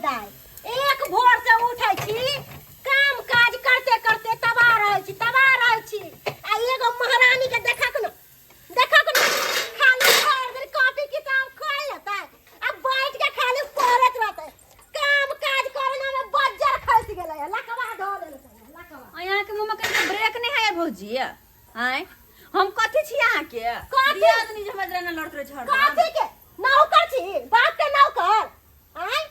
दाय एक भोर से उठै छी काम काज करते करते तबाह रहै छी आ एगो महारानी के देखक न खाली भर दिन कॉपी किताब खोल लेतै आ बैठ के खाली पढ़त रहतै काम काज करना में बज्जर खस गेलै लकवा धो देलकै लकवा यहाँ के मुंह में कहीं ब्रेक नहीं है भौजी आय हम कथी छी यहाँ के कथी आदमी जे मजरा न लड़त रहे छ कथी के नौकर छी बाप के नौकर आय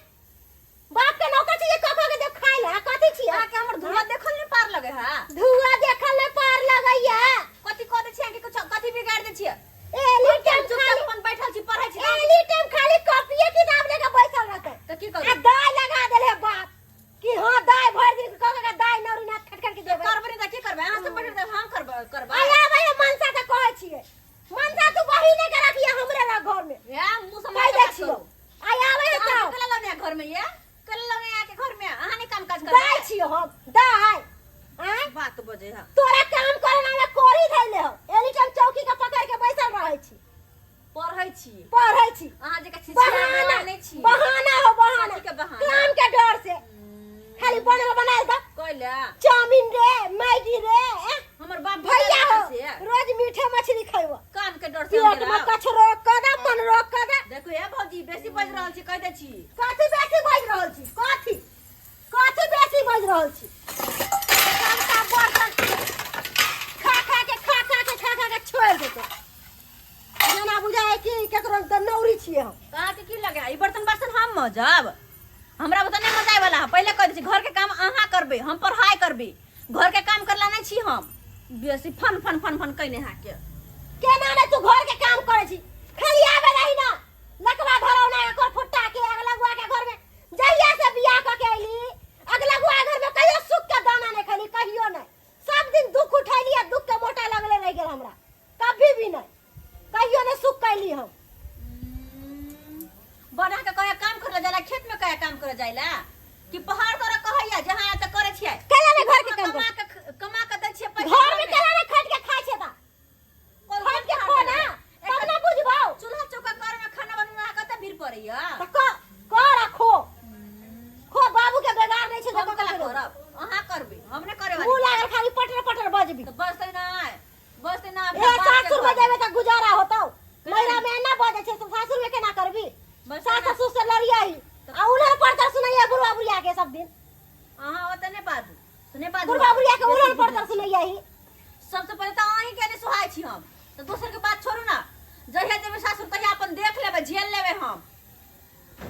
बाप के नौकर छी कखो के देख खाइ ला कथी छी आ के हमर धुआं देखल नहीं पार लगे है धुआं देखल ने पार लगैया कथी कह दे छी के कुछ कथी बिगाड़ दे छी एनी टाइम खाली अपन बैठल छी पढ़ै छी एनी टाइम खाली कॉपीए किताब लेके बैठल रहतै तो की आ करू दाय लगा देले बाप कि हां दाय भर दिन कह के दाय नौरी नाथ खटखट के देबे करबे त की करबे हां से बैठ हम करबे आया भाई मनसा त कहै छिए मनसा तू बहिने के रखिए हमरे घर में या मुंह से कह दे छियो आया भाई त कल लगे घर में ये कल लगे आके घर में अहाँ नहीं काम काज करबे दाय छियो हम दाय आय बात बजे है तोरा काम करना में कोरी धैले हो एनी टाइम चौकी के पकड़ के बैठल रहै छी पढ़ै छी अहाँ जे के छिछिया नहीं छी बहाना हो बहाना के बहाना काम के डर से खाली बनाए द कहला चाउमीन रे मैगी रे हमर बाप भैया हो से रोज मीठे मछली खइबो काम के डर से पेट में कचरो कदा मन रोक कदा देखो ये भौजी बेसी बज रहल छी कह दे छी कथी बेसी बज रहल छी कथी बेसी बज रहल छी काम का बर्तन खा के छोड़ देतो जना बुझाए कि केकरो त नौरी छिए हम कहा के की लगे ई बर्तन बासन हम मजब हमरा बता नहीं मजाए वाला पहले कह दे छी घर के काम अहाँ करबे हम पढ़ाई करबे घर के काम करला नहीं छी हम बेसी फन कइने हा के केना रे तू घर के काम करे छी खाली आबे रही ना लकवा धरौना एकर फुट्टा के अगलगुआ के घर में जहिया से बियाह क के आइली अगलगुआ घर में कहियो सुख के दाना नहीं खली कहियो नहीं सब दिन दुख उठैली आ दुख के मोटा लगले रह गेल हमरा कभी भी नहीं कहियो नहीं सुख कैली हम बना के कहे काम करे जाला खेत में कहे काम करे जाइला कि पहाड़ तोरा कहैया जहां त करे छियै केना ने घर के काम कमा के दै छियै घर में केना ने खट के खाइ छै ता खट के खो ना तब ना बुझबौ चूल्हा चौका कर में खाना बनना कते भीड़ पड़ैया त क रखो खो बाबू के बेगार नहीं छै हम कला करब अहाँ करबे हम ने करे मुंह लागल खाली पटर बजबी तो बसते ना ए सासुर में देबे त गुजारा होतौ मैरा में ना बजे छै तो सासुर में केना करबी सास ससुर से लड़ियाई आ उलर पड़तर सुनैया बुढ़वा बुढ़िया के सब दिन अहाँ ओतने बात सुने बात बुढ़वा बुढ़िया के उलर पड़तर सुनैया ही सबसे पहले तो अहीं के ने सुहाय छी हम तो दूसर के बात छोड़ू ना जहिया देबे सासुर तहिया अपन देख लेबे झेल लेबे हम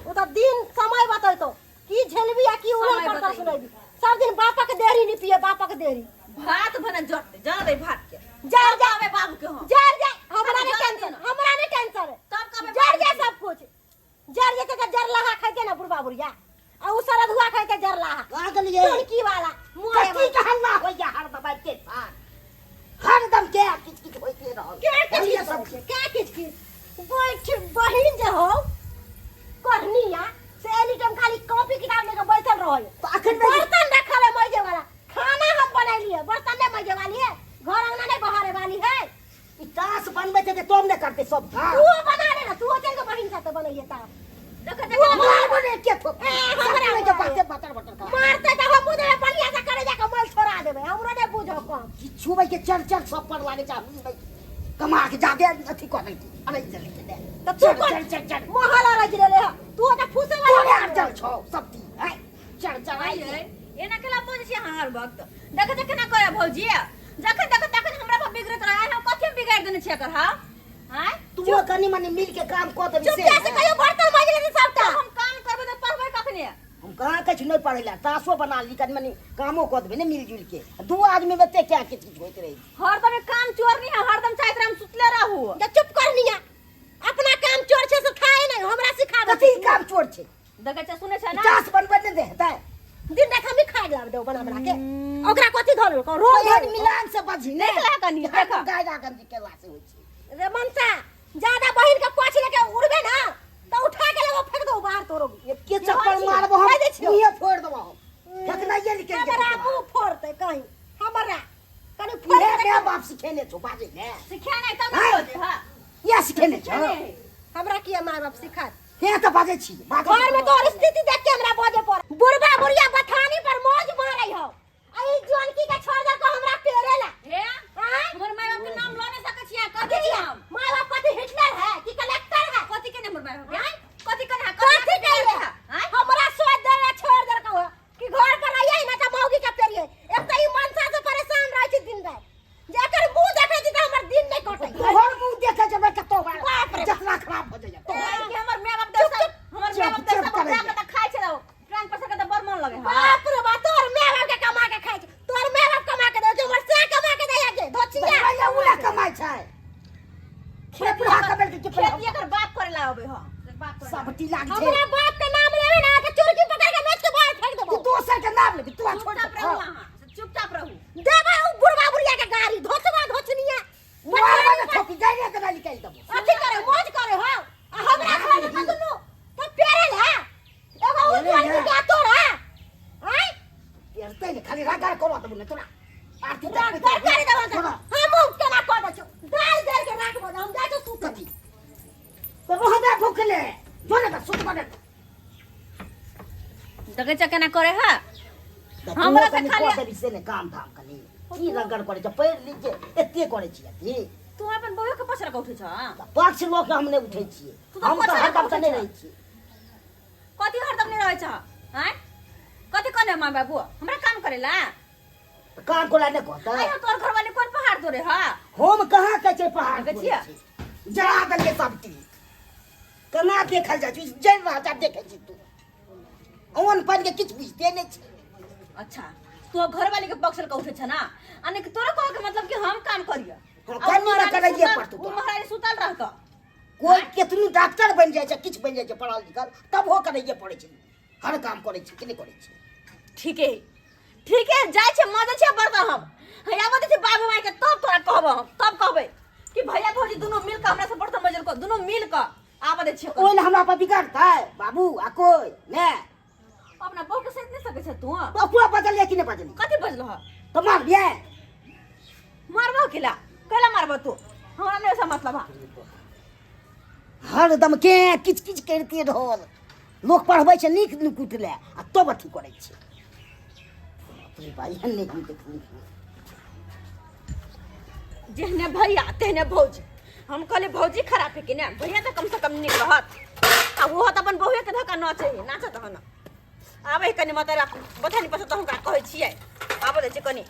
ओ त दिन समय बतैतो की झेलबी आ की उलर पड़तर सुनैबी सब दिन बापा के देहरी नहीं पिए बापा के देहरी भात बना जट जा दे भात के जर जावे बाबू के हम जर हमरा ने टेंशन तब कबे जर सब कुछ जर जेते त जर लहा खाइते ना बुढ़वा बुढ़िया आ उ सारा धुआ खाइते जर लहा आ गलिए की वाला मुंह की कहला होया हर दबाई के हर दम के किच होइते रहो क्या किच बैठ बहिन जे हो करनिया से एनी टाइम खाली कॉपी किताब लेके बैठल रहो तो अखन बर्तन रखल है मजे वाला खाना हम बनैलिए बर्तन नहीं मजे वाली है घर अंगना नहीं बहारे वाली है इतास बनबे ते तुम ने करते सब तू बना ले ना तू चल के बहिन साथे बनैए ता देखो मार बने के तो हमरा में जो बाते बटर का मारते त हम मुदे बलिया से करे जाके मल छोड़ा देबे हमरो ने बुझो कम छुबे के चल सब पर लागे जा कमा के जाके अथी कर दी अरे चल के दे तब चल मोहला रज ले तू त फुसे वाला चल छो सब दी चल आई एना केला बोझ छी अहाँ हर वक्त देख ना करे भौजी जखन तखन हमरा पर बिगड़त रहे हम कथि में बिगाड़ देने छियै कर हां तू कनी मनी मिल के काम क देबी से चुप से कहियो बर्तन माज ले सबटा हम काम करबे त पढ़बै कखने हम कहां कछ नहीं पढ़ेला तासो बना ली कनी मनी कामो क देबे ने मिल जुल के दो आदमी में ते क्या चीज होइत रही हरदम काम चोर नहीं है हरदम चाहत हम सुतले रहू जा चुप कर निया अपना काम चोर छे से खाए नहीं हमरा सिखा दे कथी काम चोर छे देखे छ सुने छ ना तास बनबे ने दे दिन देख हम खा लाब दे बना के ओकरा कथी धरल को रोज मिलान से बजी ने देखला कनी देखा गायदा गंजी के लासे होई छे रे मनसा ज्यादा बहिन के पाछ लेके उड़बे ना तो उठा के लेगो फेंक दो बाहर तोरोगी ये के चक्कर मारबो हम मुंह फोड़ देबो हम फेंकना ये निकल हमरा मुंह फोड़ते कहीं हमरा कनी फोड़ फोड़ के बाप सिखेने छो बाजे ने सिखा नहीं तब हो दे हां ये सिखेने छो हमरा की माय बाप सिखा के त बाजे छी घर में तोर स्थिति देख के हमरा बाजे खाली रागार करो त बुने तोरा आरती राग कर करे देबो त हम केना कर दछु दाल दर के राखबो हम जा तो सुत छी तो रोहदा भूखले जोने का सुत बने देखे छ केना करे है हमरा हमरा त त खाली खाली विषय ने काम धाम कनी की रगड़ करे छ पैर लीजे एते करे छी अति तू अपन बउवा के पछरा के उठे छ पक्ष लोग हमने उठै छियै हम त हर काम त नै रहै छी कथी हरदम नहीं रहे छ हैं कथी कने मां बाबू हमरा काम करेला काम कोला ने कहता आयो तोर घर वाले कोन पहाड़ तोरे हा हम कहाँ के छै पहाड़ देखे छियै? जरा दलिए सब ती कना देखल जा छी जै राजा देखे छी तू ओन पन के किछ बुझते नै छी अच्छा तू घर वाले के पक्ष के उठे छ ना अने कि तोरा कह के मतलब कि हम काम करियो हम कन्नी ना करैये पड़तौ उ महारानी सुतल रह क कोई केतनु डॉक्टर बन जाय छै किछ बन जाय छै पढ़ल लिखल तब हो करैये पड़ै छै हर काम करै छी कि नै करै छी ठीक है जाय छै मजे छै बरदा हम हैया बते छै बाबू माई के तब तोरा कहब हम तब कहबे कि भैया भौजी दोनों मिल के हमरा से बर्तन मजल को दोनों मिल के आब दे छै ओइ हमरा पर बिगाड़तै बाबू आ कोई ने अपना बहू के सहित नहीं सके छ तू तो पूरा बदल कि नै बदल कथी बजलो ह तो मार दिए मारबो किला कला मारबो तू हमरा नै ऐसा मतलब है हरदम के किछ किछ करते रहल लोग पढ़बै छै नीक नुकुट ले आ तब अथी करै छै अपने भाई हन्ने की देखू जेहने भैया तेहने भौजी हम कहले भौजी खराब है कि ना भैया तो कम से कम निक रहत आ वो त अपन बहुए के धक्का नाचे नाचत हन आबे कनी मत बथानी पस तो हम का कहै छियै आब दे छै कनी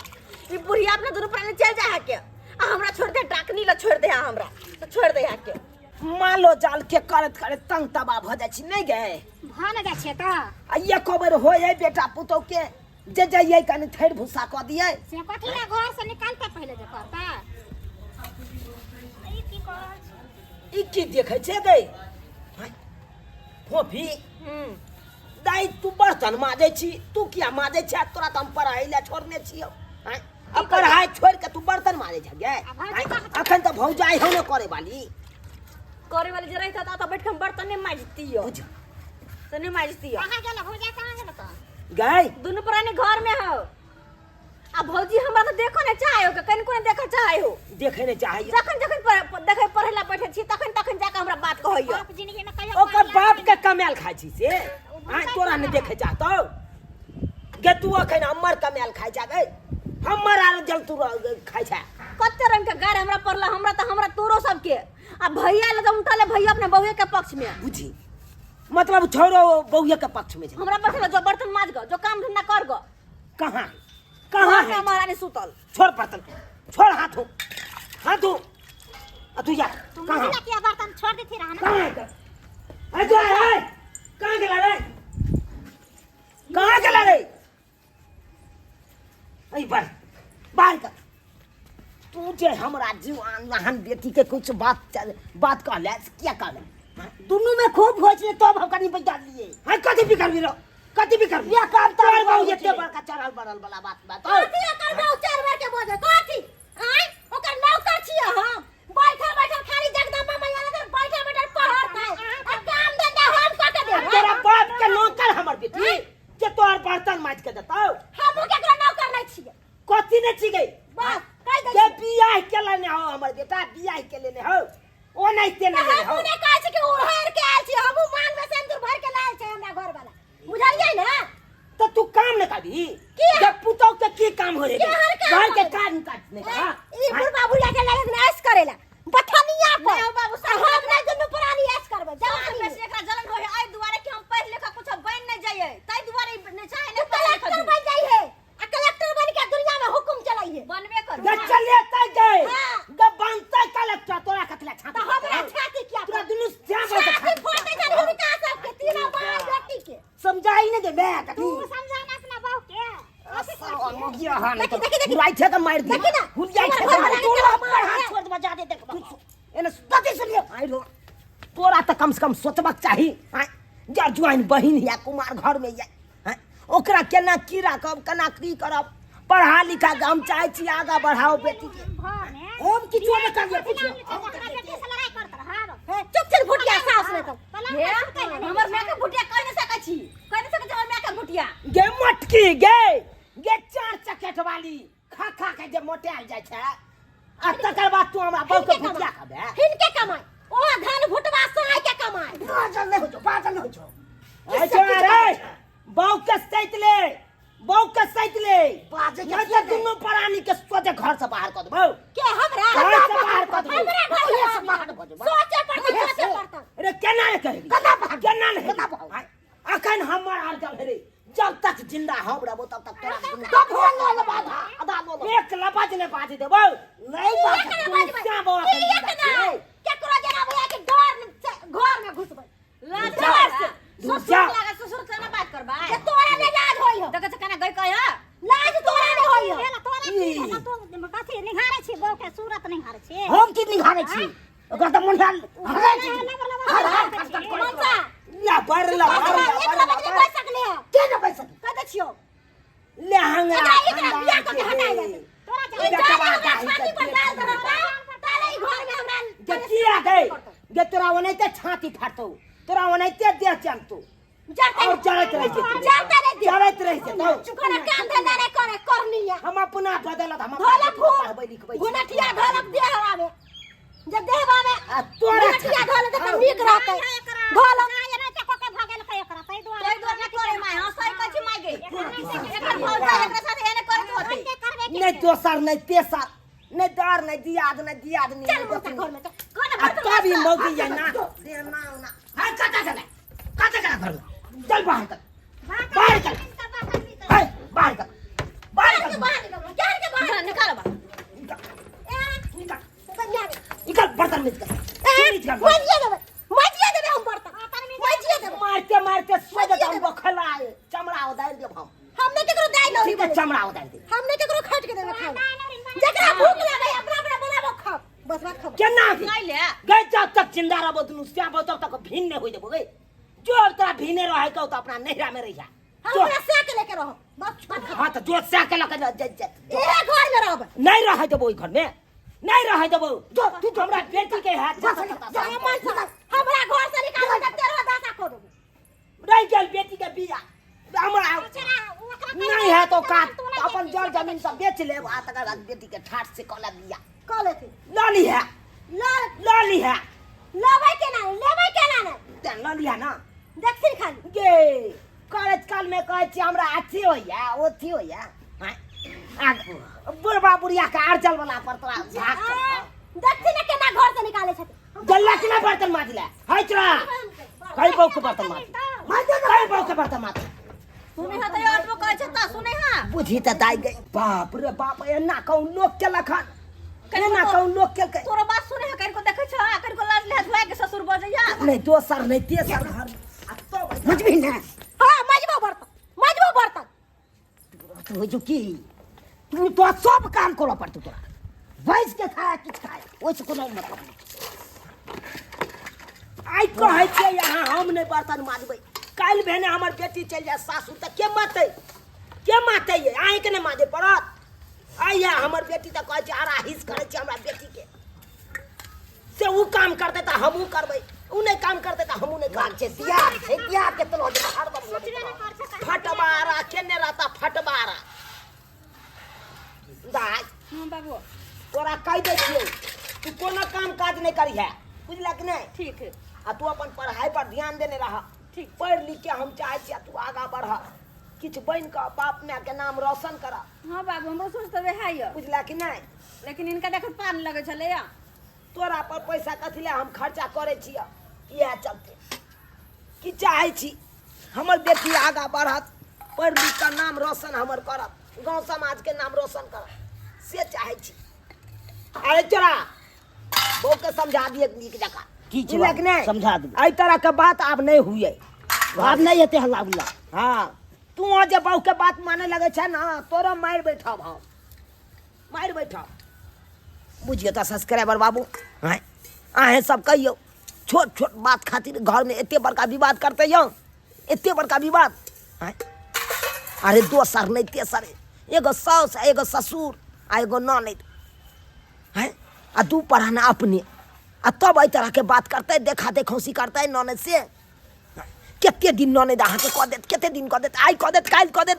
ई बुढ़िया अपना दुनु प्राणी चल जा है के आ हमरा छोड़ दे डाकनी ल छोड़ दे हमरा तो छोड़ दे है के मालो जाल के करत करत तंग तबाह भ जाइ छी नै गए भान जा छै त आ ये खबर होय बेटा पुतौ के जे जाइए कनी थैर भूसा क दिए से कथी ले घर से निकालते पहले जे करता ई की कर ई की देखै छै गए फोफी दाई तू बर्तन माजे छी तू किया माजे छ तोरा त हम पढ़ाई ले छोड़ने छियो अब पढ़ाई छोड़ के तू बर्तन माजे छ गे अखन त भौजाई हो न करे वाली करे वाली जे रहता त बैठ के हम बर्तन नहीं माजती हो बुझ तो नहीं माजती हो कहां गेल भौजा कहां गेल त गए दुनु प्राणी घर में हो आ भौजी हमरा तो देखो ने चाहे हो कन कोन देखे चाहे हो देखे ने चाहिए जखन जखन देखे पढ़ेला बैठे छी तखन तखन जाके हमरा बात कहइयो बाप जिंदगी में कहियो ओकर बाप के कमाल खाइ छी से तोरा ने देखे चाहतो गे तू अखन हमर कमाल खाइ जा गए हमर आर जल तू खाइ छ कते रंग के गार हमरा पड़ला हमरा तोरो सब के आ भैया ले जब उठले भैया अपने बहुए के पक्ष में बुझी मतलब छोरो बहुए के पक्ष में छै हमरा बैठल जो बर्तन माज गो जो काम धंधा कर गो कहां कहां है है महारानी सुतल छोड़ बर्तन छोड़ हाथों आ तू जा तुम कहां मुझे क्या बर्तन छोड़ दी थी रहना कहां है जो है कहां गेला रे कहां गेला रे आई बाहर कर तू जे हमरा जीवन लहन बेटी के कुछ बात कहले क्या कहले दोनों में खूब हो छै तब हम कनी बजा लिए है कथी भी करबी रो कथी भी करबी या काम तो बहु एते बड़का चढ़ल बरल वाला बात कथी कर बहु चार बार के बोझ कथी आई ओकर नौकर छियै हम बैठल खाली जगदम्बा मैया लगे बैठल पहाड़ खाए आ काम धंधा हम क के देब तेरा बाप के नौकर हमर बेटी के तोर बर्तन माज के देतौ हम केकरो नौकर नै छियै कथी ने छी गई बस कह दे के बियाह के लेने हो हमर बेटा बियाह के लेने हो ओ नहीं ते लेने हो हमने कहै छै कि उड़हर के आयल छी हम मांग में सिंदूर भर के लायल छै हमरा घर वाला बुझलियै ना तो तू काम न करबी की जब पुतौ के की काम हो रे के हर काम घर के करे? काम काटने का ई बुढ़बा बुढ़िया के लगे ऐश करेला बथनिया को नहीं, बाबू, साहब, हम ना दुनु पुरानी ऐश करबे जवान में जवानी से एकरा जलन होय आई दुआरे कि हम पढ़ लिख कुछ बन नहीं जाइए तई दुआरे ने चाहे ने कलेक्टर बन जाई है आ कलेक्टर बन के दुनिया में हुकुम चलाई है बनबे कर ग चले तय गए हाँ। ग बनता कलेक्टर तोरा कतला छाती तो हमरा छाती क्या तोरा दुनु श्याम छाती फोड़ते जाने हम का सब के तीनों बाल बेटी के समझाई ने दे मैं तू कथी समझाना अपना बहू के मोगिया हां नहीं देखी, बुराई छे त मार दी देखी ना, हुलिया छे तुम्हारा त घर तोरा वाला पर हाथ है। छोड़ बजा दे देख एने कथी सुनिए आई रो तोरा त कम से कम सोचबक चाही जर जुआइन बहिन या कुमार घर में या ओकरा केना की राखब केना की करब पढ़ा लिखा के हम चाहे छी आगा बढ़ाओ बेटी के हम किछो न करिए पूछो चुप चल भुटिया सास रे तो हे हमर मैं के भुटिया कह नहीं सकै छी कह नहीं सकै हमर मैं के भुटिया गे मटकी गे गे 4 चकेट वाली खा खा के जे मोटाल जाय छै आ तकर बाद तू हमरा बहु के भुजिया खाबे हिनके कमाई ओ धान भुटवा साय के कमाई बाजल नहीं हो छो ए रे बहु के सैत ले बहु के सैत ले बाजे के दुनु प्राणी के सोचे घर से बाहर कर देबो के हमरा घर से बाहर कर देबो हमरा घर से बाहर कर देबो सोचे पड़ता अरे केना ने कहि केना ने अखन हमर आर जल रे जब तक जिंदा हम रहबो तब तक तोरा तब हो ले बाधा अदा लो एक लबाज ने बाज देबो नहीं बाज क्या बोल केकरो जना भैया के डर घर में घुसबै लाज से ससुर लगा ससुर से ना बात करबा के तोरा ने लाज होइयो देख त कना गई कह लाज तोरा ने होइयो तोरा तो कथि निहारे छी बौ के सूरत निहारे छी हम की निहारे छी ओकर त मुंडा हरे छी मनसा ला बर ला पैसा के के न पैसा कत छियो ले हंगरा बियाह को के हटाई दे तोरा छाती पर डाल दे ताले घर में हमरा जे किया गए जे तोरा ओनैते छाती फाटतो तोरा ओनैते देह चलतो और जरत रह जेते जरत रह जेतो चुकना काम धंधा नहीं करे करनी है हम अपना बदलत हम ढोलक पढ़बै लिखबै गुनठिया ढोलक दे हरावे जब देहबावे तोरा गुनठिया ढोलक त नीक रहतै ढोलक ये नहीं ते कोके भागल कय करा तै दुआरे तै दुआरे करे माय हां सही कहै छी माय गे एकर भौजा एकरा साथे एने करत होती नहीं दोसर नहीं तेसर नहीं दर नहीं दियाद नहीं चल मोटा घर में कौन आ कभी मौगी है ना देना ना हां काटा चला घर में चल बाहर कर बाहर कर हाय बाहर कर जान के बाहर निकाल बा निकल बर्तन में कर मजिया दे हम बर्तन मजिया दे मारते सोजत हम बखलाए चमड़ा उतार दे हमने केकरो दाई न ठीक है चमड़ा उतार दे हमने केकरो खट के देबे खाओ जकरा भूख लागे अपना बनाबो खाओ बस बात खाओ केना नहीं ले गए जब तक जिंदा रहबो दुनु स्याबो तब तक भिन्न नहीं होई देबो गए जो तोरा भिने रहे को तो अपना नहरा में रहिया हमरा से के लेके रहो बस बात खाओ हां तो जो से के लके जज ए घर में रहब नहीं रहे देबो ओइ घर में नहीं रहे देबो जो तू हमरा बेटी के हाथ हमरा घर से निकाल के तेरा दासा खो देबो रह गेल बेटी के बिया हमरा नहीं है तो काट अपन जल जमीन सब बेच ले आ तकर बाद बेटी के ठाट से कला बिया कह लेती लाली है लाली है लेबै केना ने ते लाली है ना देखिन खाली गे कॉलेज काल में कहै छी हमरा अथी होइया ओथी होइया आ बुढ़बा बुढ़िया के अर्जल वाला पर तोरा झाक देखिन केना घर से निकाले छथि जल्ला के ना बर्तन माज ले है चला कई बौ के बर्तन माज कई बौ के बर्तन माज सुने हा त और कहै छ त सुने हा बुझी त दाई गई बाप रे बाप एना कौन लोग के लखन एना कौन लोग के तोरा बात सुने हा कर को देखै छ कर को लाज ले धुआ के ससुर बजैया नहीं दोसर नहीं तेसर घर आ तो बुझबी ना हां मजबो बर्तन तू हो जो की तू तो सब काम कोला पड़तो तोरा भैंस के खाए किछ खाए ओइसे कोनो मतलब आई कहै छै यहाँ हम नहीं बर्तन माजबै काल भेने हमर बेटी चल जाए सासू त के माते ये आइ के नहीं माजे पड़त आइया हमर बेटी त कहै छै आरा हिस करे छै हमरा बेटी के से उ काम करते त हमहू करबै उ नहीं काम करते त हमहू नहीं काम छै दिया के तलो हर फटबारा केने रहता फटबारा दाई हां बाबू तोरा कह दे छियो तू कोनो काम काज नहीं करी है बुझला कि नहीं ठीक है आ तू अपन पढ़ाई पर ध्यान देने रहा ठीक पढ़ लिख के हम चाहे छी तू आगा बढ़ किछ बन के बाप माय के नाम रोशन कर हां बाबू हमरो सोच त वे है बुझला कि नहीं लेकिन इनका देख पान लगे छले या तोरा पर पैसा कथी ले हम खर्चा करे छी इहे चलते कि चाहे छी हमर बेटी आगा बढ़त पढ़ लिख के नाम रोशन हमर करत गांव समाज के नाम रोशन करत से चाहे छी अरे चला बो के समझा दिए नीक जका की छै लेकिन समझा दे एई तरह के बात अब नहीं हुए अब नहीं हेते हल्ला बुल्ला हां तू जे बहू के बात माने लगे छै ना तोरा मार बैठब हम मार बैठब बुझिए तो सब्सक्राइबर बाबू हैं आहे सब कहियो छोट छोट बात खातिर घर में एते बड़का विवाद करते यो एते बड़का विवाद हैं अरे दोसर नहीं तेसर एगो सास एगो ससुर आ एगो ननद हैं आ दू पढ़ाना अपने आ तब एहि तरह के बात करते देखा देखौसी करते ननद से केते दिन ननद अहाँ के कह देत केते दिन कह देत आई कह देत काल कह देत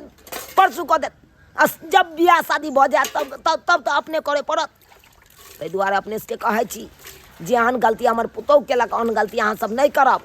परसू कह देत जब बियाह शादी भऽ जायत तब तऽ अपने करे पड़त। ताहि दुआरे अपने सबके कहै छी जे एहन गलती हमर पुतहु केलक ओहन गलती अहाँ सब नहि करब।